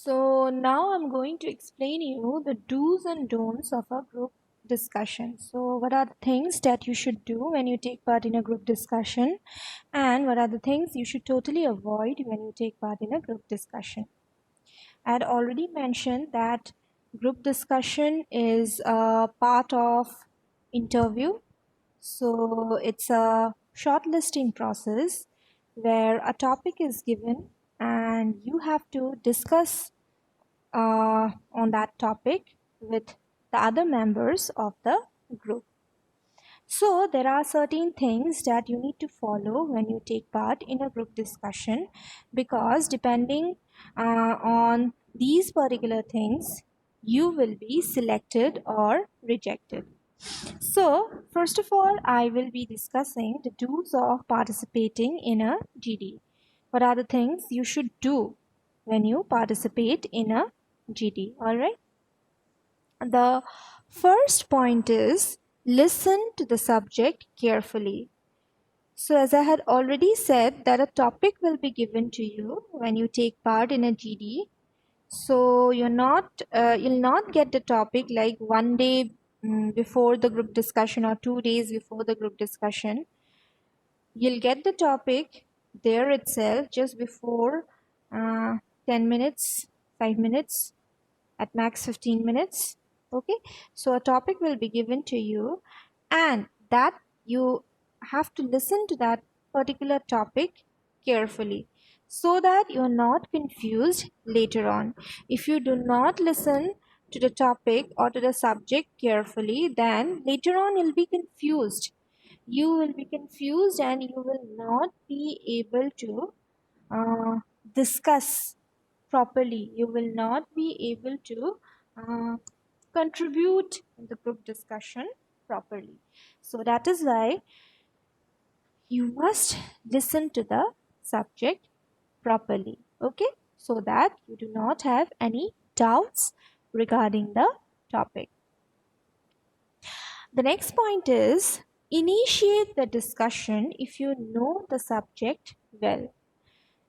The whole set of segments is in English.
So now I'm going to explain you the do's and don'ts of a group discussion. So what are the things that you should do when you take part in a group discussion, and what are the things you should totally avoid when you take part in a group discussion? I had already mentioned that group discussion is a part of interview. So it's a shortlisting process where a topic is given and you have to discuss on that topic with the other members of the group. So there are certain things that you need to follow when you take part in a group discussion, because depending on these particular things, you will be selected or rejected. So first of all, I will be discussing the do's of participating in a GD. What are the things you should do when you participate in a GD? All right. The first point is listen to the subject carefully. So as I had already said that a topic will be given to you when you take part in a GD. So you'll not get the topic like one day before the group discussion or 2 days before the group discussion. You'll get the topic there itself just before 10 minutes, 5 minutes, at max 15 minutes. Okay, so a topic will be given to you, and that you have to listen to that particular topic carefully so that you're not confused later on. If you do not listen to the topic or to the subject carefully, then later on you'll be confused. You will be confused and you will not be able to discuss properly. You will not be able to uh, contribute in the group discussion properly. So that is why you must listen to the subject properly. Okay, so that you do not have any doubts regarding the topic. The next point is initiate the discussion if you know the subject well.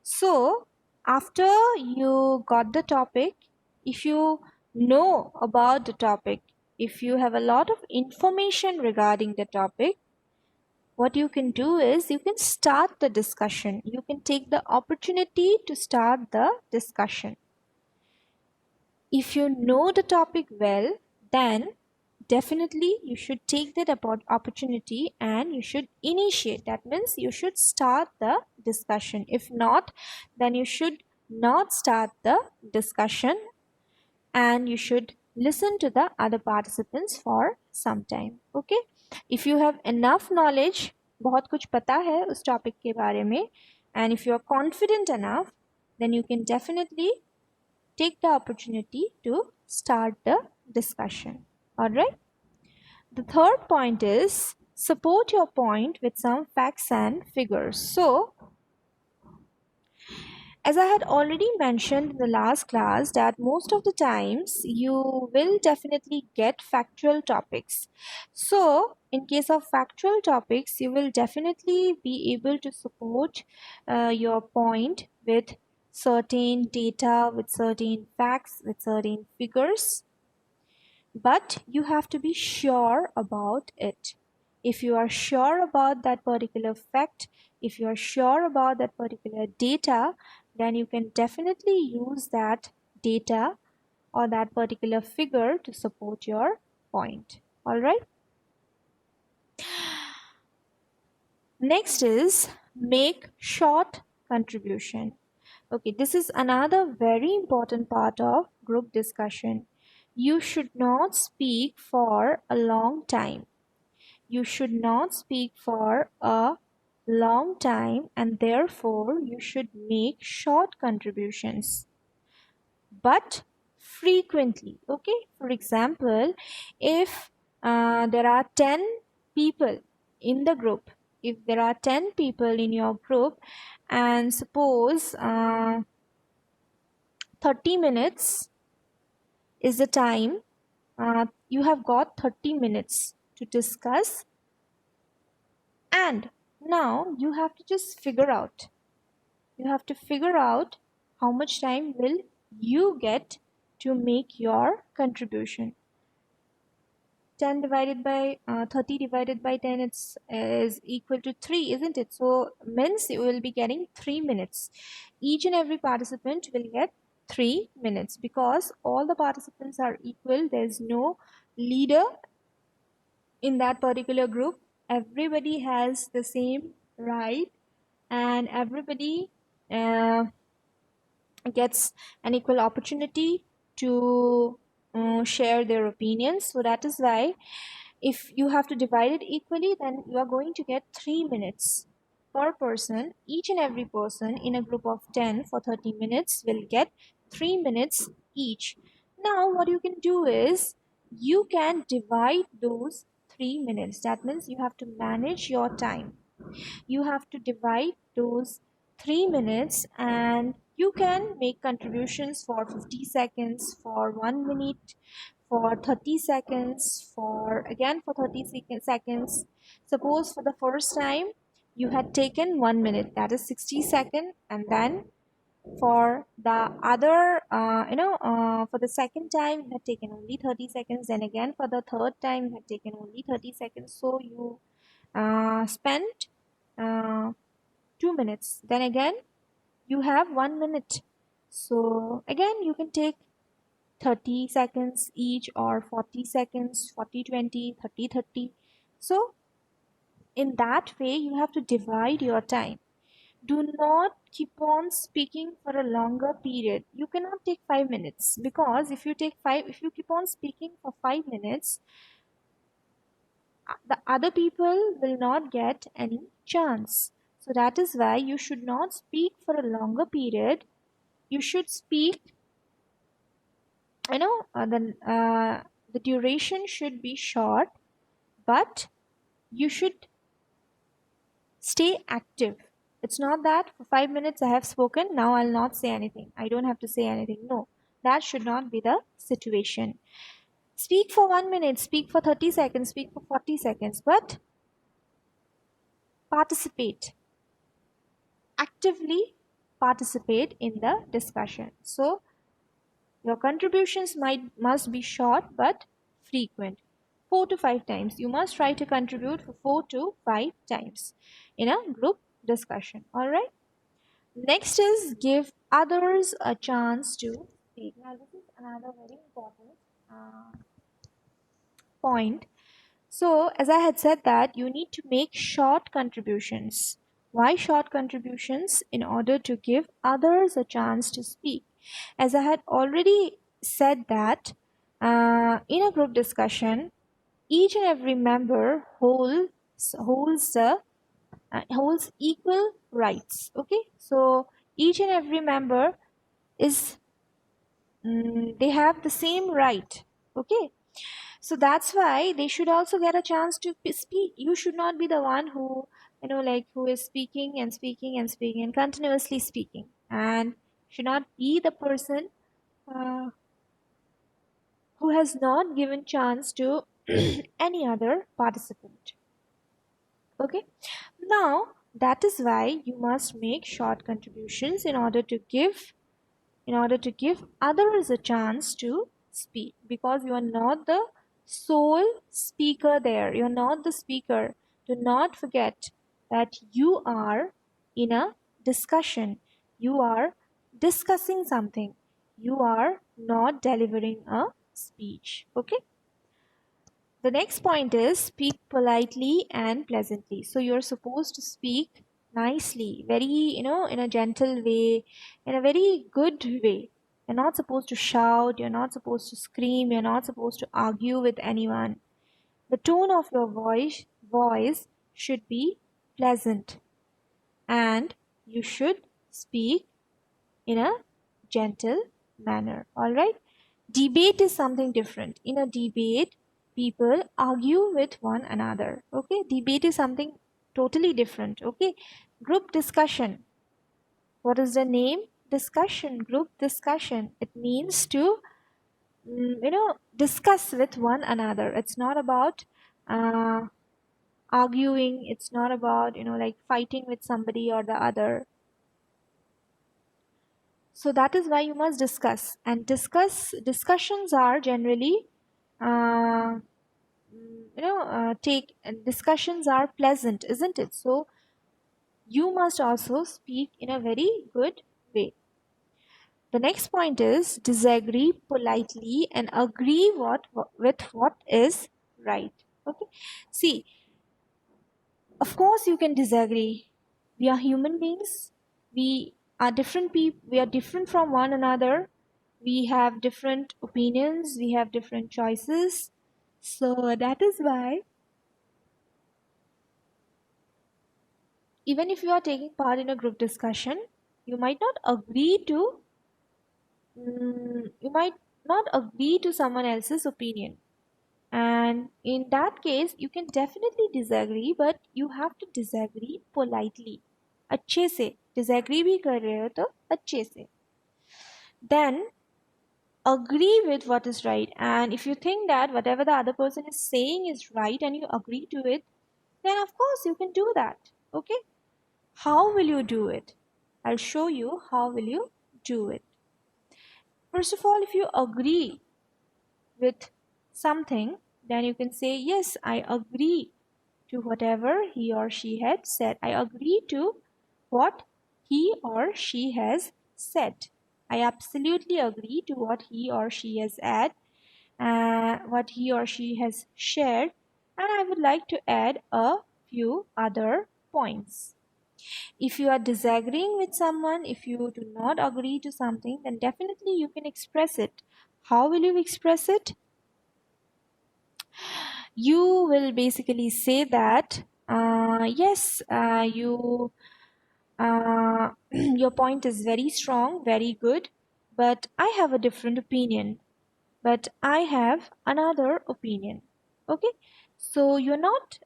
So, after you got the topic, if you know about the topic, if you have a lot of information regarding the topic, what you can do is you can start the discussion. You can take the opportunity to start the discussion. If you know the topic well, then definitely you should take that opportunity and you should initiate. That means you should start the discussion. If not, then you should not start the discussion and you should listen to the other participants for some time. Okay, if you have enough knowledge, बहुत कुछ पता है उस topic के बारे में, and if you are confident enough, then you can definitely take the opportunity to start the discussion. All right. The third point is support your point with some facts and figures. So, as I had already mentioned in the last class, that most of the times you will definitely get factual topics. So, in case of factual topics, you will definitely be able to support your point with certain data, with certain facts, with certain figures. But you have to be sure about it. If you are sure about that particular fact, if you are sure about that particular data, then you can definitely use that data or that particular figure to support your point. All right. Next is make short contribution. Okay, this is another very important part of group discussion. You should not speak for a long time. You should not speak for a long time, and therefore you should make short contributions, but frequently. Okay, for example, if there are 10 people in the group, if there are 10 people in your group, and suppose 30 minutes is the time, you have got 30 minutes to discuss, and now you have to figure out how much time will you get to make your contribution. 10 divided by 30 divided by 10 is equal to 3, isn't it? So means you will be getting 3 minutes. Each and every participant will get 3 minutes because all the participants are equal. There's no leader in that particular group. Everybody has the same right, and everybody uh, gets an equal opportunity to share their opinions. So that is why if you have to divide it equally, then you are going to get 3 minutes per person. Each and every person in a group of 10 for 30 minutes will get 3 minutes each. Now what you can do is you can divide those 3 minutes. That means you have to manage your time. You have to divide those 3 minutes, and you can make contributions for 50 seconds, for 1 minute, for 30 seconds, for again for 30 seconds. Suppose for the first time you had taken 1 minute, that is 60 seconds, and then for the other for the second time you had taken only 30 seconds, then again for the third time you had taken only 30 seconds. So you spent uh, 2 minutes, then again you have 1 minute. So again you can take 30 seconds each, or 40 seconds, 40 20, 30 30. So in that way you have to divide your time. Do not keep on speaking for a longer period. You cannot take 5 minutes, because if you keep on speaking for 5 minutes, the other people will not get any chance. So that is why you should not speak for a longer period. You should speak, the duration should be short, but you should stay active. It's not that for 5 minutes I have spoken, now I'll not say anything, I don't have to say anything. No, that should not be the situation. Speak for 1 minute, speak for 30 seconds, speak for 40 seconds, but participate, actively participate in the discussion. So your contributions must be short but frequent. 4 to 5 times. You must try to contribute for 4 to 5 times in a group discussion. Alright. Next is give others a chance to speak. Now this is another very important uh, point. So as I had said that you need to make short contributions. Why short contributions? In order to give others a chance to speak. As I had already said that in a group discussion, each and every member holds equal rights. Okay, so each and every member is they have the same right. Okay, so that's why they should also get a chance to speak. You should not be the one who who is speaking and speaking and speaking and continuously speaking, and should not be the person uh, who has not given chance to any other participant. Okay, now that is why you must make short contributions in order to give others a chance to speak, because you are not the sole speaker there. You're not the speaker. Do not forget that you are in a discussion. You are discussing something. You are not delivering a speech. Okay. The next point is speak politely and pleasantly. So you're supposed to speak nicely, very, in a gentle way, in a very good way. You're not supposed to shout, you're not supposed to scream, you're not supposed to argue with anyone. The tone of your voice should be pleasant, and you should speak in a gentle manner. All right. Debate is something different. In a debate, people argue with one another. Okay, debate is something totally different. Okay, group discussion. What is the name? Discussion, group discussion. It means to discuss with one another. It's not about arguing. It's not about like fighting with somebody or the other. So that is why you must discuss. And discussions are generally, uh, take discussions are pleasant, isn't it? So you must also speak in a very good way. The next point is disagree politely and agree with what is right. Okay. See, of course you can disagree. We are human beings. We are different people. We are different from one another. We have different opinions. We have different choices. So that is why even if you are taking part in a group discussion, you might not agree to you might not agree to someone else's opinion. And in that case, you can definitely disagree, but you have to disagree politely. अच्छे से disagree भी कर रहे हो तो अच्छे से. Then agree with what is right. And if you think that whatever the other person is saying is right and you agree to it, then of course you can do that. Okay? How will you do it? I'll show you how will you do it. First of all, if you agree with something, then you can say, yes, I agree to whatever he or she had said. I agree to what he or she has said. I absolutely agree to what he or she has said, what he or she has shared, and I would like to add a few other points. If you are disagreeing with someone, if you do not agree to something, then definitely you can express it. How will you express it? You will basically say that, yes, your point is very strong, very good, but I have a different opinion. But I have another opinion. Okay, so you're not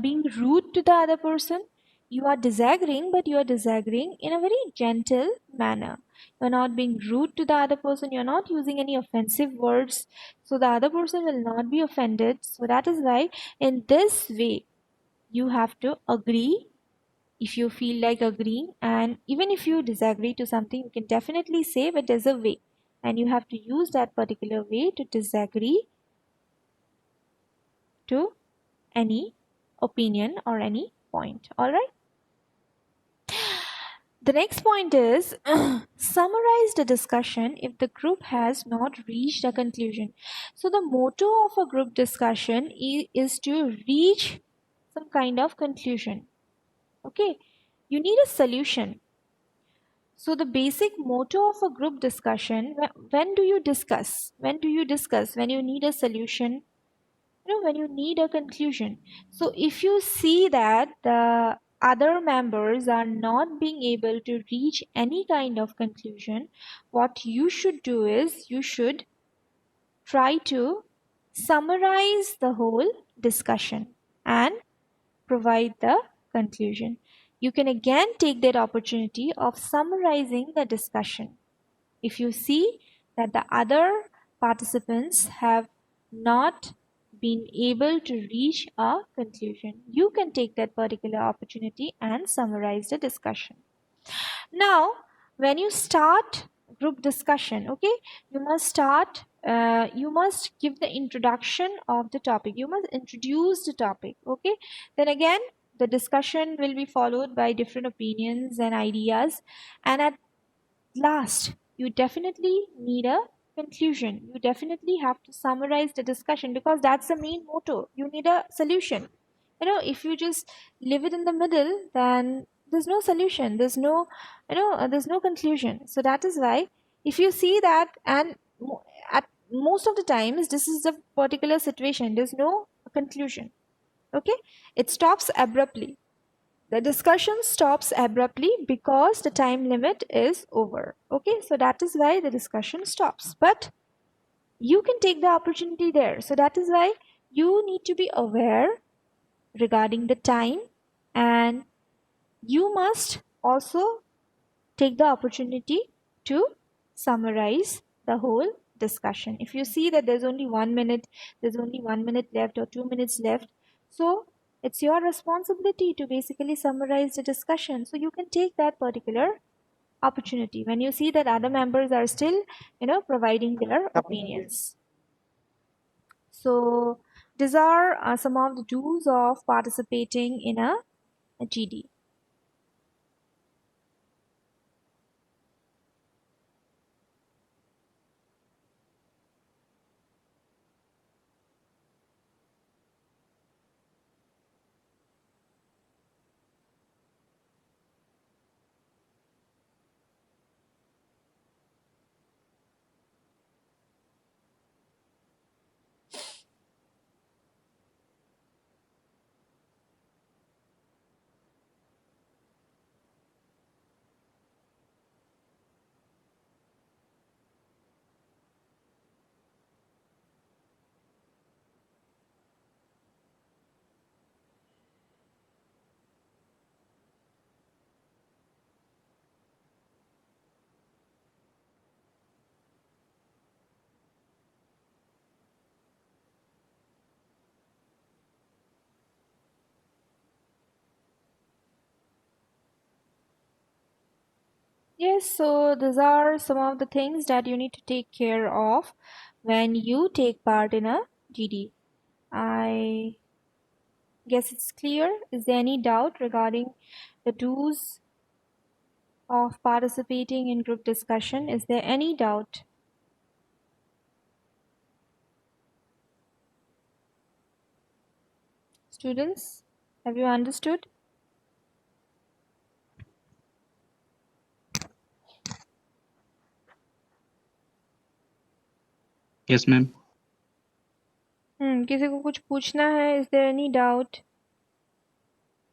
being rude to the other person. You are disagreeing, but you are disagreeing in a very gentle manner. You're not being rude to the other person. You're not using any offensive words, so the other person will not be offended. So that is why, in this way, you have to agree if you feel like agreeing, and even if you disagree to something, you can definitely say, but there's a way, and you have to use that particular way to disagree to any opinion or any point. All right. The next point is summarize the discussion if the group has not reached a conclusion. So the motto of a group discussion is to reach some kind of conclusion. Okay, you need a solution. So the basic motto of a group discussion, when do you discuss? When do you discuss? When you need a solution, when you need a conclusion. So if you see that the other members are not being able to reach any kind of conclusion, what you should do is you should try to summarize the whole discussion and provide the conclusion. You can again take that opportunity of summarizing the discussion. If you see that the other participants have not been able to reach a conclusion, you can take that particular opportunity and summarize the discussion. Now, when you start group discussion, okay, you must give the introduction of the topic. You must introduce the topic, okay. Then again, the discussion will be followed by different opinions and ideas, and at last, you definitely need a conclusion. You definitely have to summarize the discussion, because that's the main motto. You need a solution. If you just leave it in the middle, then there's no solution. There's no conclusion. So that is why, if you see that, and at most of the times, this is the particular situation, there's no conclusion. Okay, it stops abruptly. The discussion stops abruptly because the time limit is over. Okay, so that is why the discussion stops. But you can take the opportunity there. So that is why you need to be aware regarding the time, and you must also take the opportunity to summarize the whole discussion. If you see that there's only 1 minute, there's only 1 minute left or 2 minutes left, so it's your responsibility to basically summarize the discussion. So you can take that particular opportunity, when you see that other members are still, providing their opinions. So these are some of the do's of participating in a GD. Yes, so these are some of the things that you need to take care of when you take part in a GD. I guess it's clear. Is there any doubt regarding the do's of participating in group discussion? Is there any doubt? Students, have you understood? Yes, ma'am. किसी को कुछ पूछना है? Is there any doubt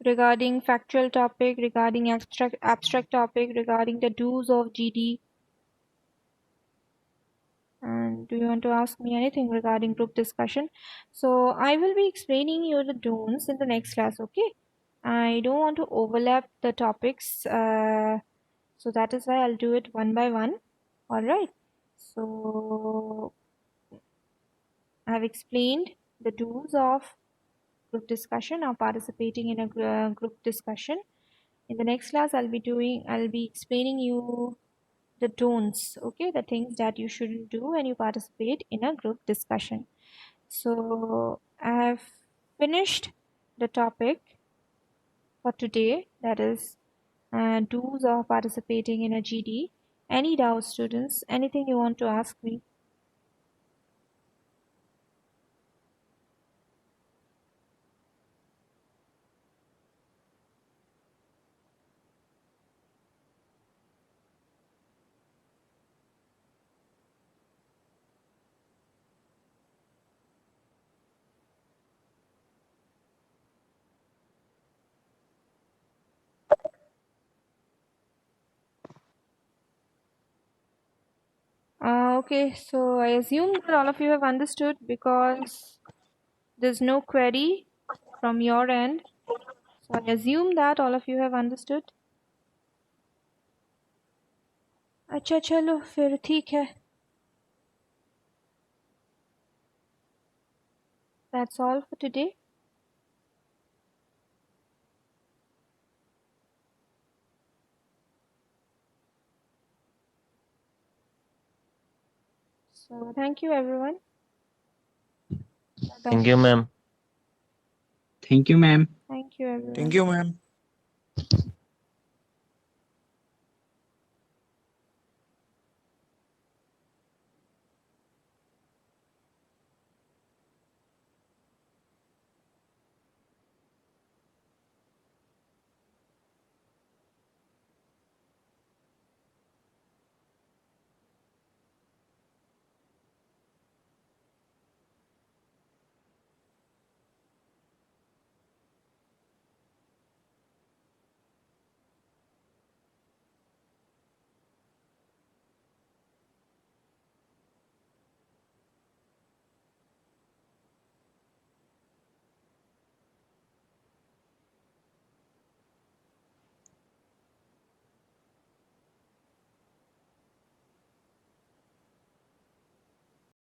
regarding factual topic, regarding abstract topic, regarding the do's of GD? And do you want to ask me anything regarding group discussion? So I will be explaining you the don'ts in the next class, okay? I don't want to overlap the topics, so that is why I'll do it one by one. All right. So I've explained the do's of group discussion or participating in a group discussion. In the next class, I'll be explaining you the don'ts, okay, the things that you shouldn't do when you participate in a group discussion. So I have finished the topic for today, that is do's of participating in a GD. Any doubts, students? Anything you want to ask me? Okay, so I assume that all of you have understood because there's no query from your end. So I assume that all of you have understood. अच्छा चलो फिर ठीक है. That's all for today. So thank you everyone. Bye-bye. Thank you, ma'am. Thank you, ma'am. Thank you everyone. Thank you, ma'am.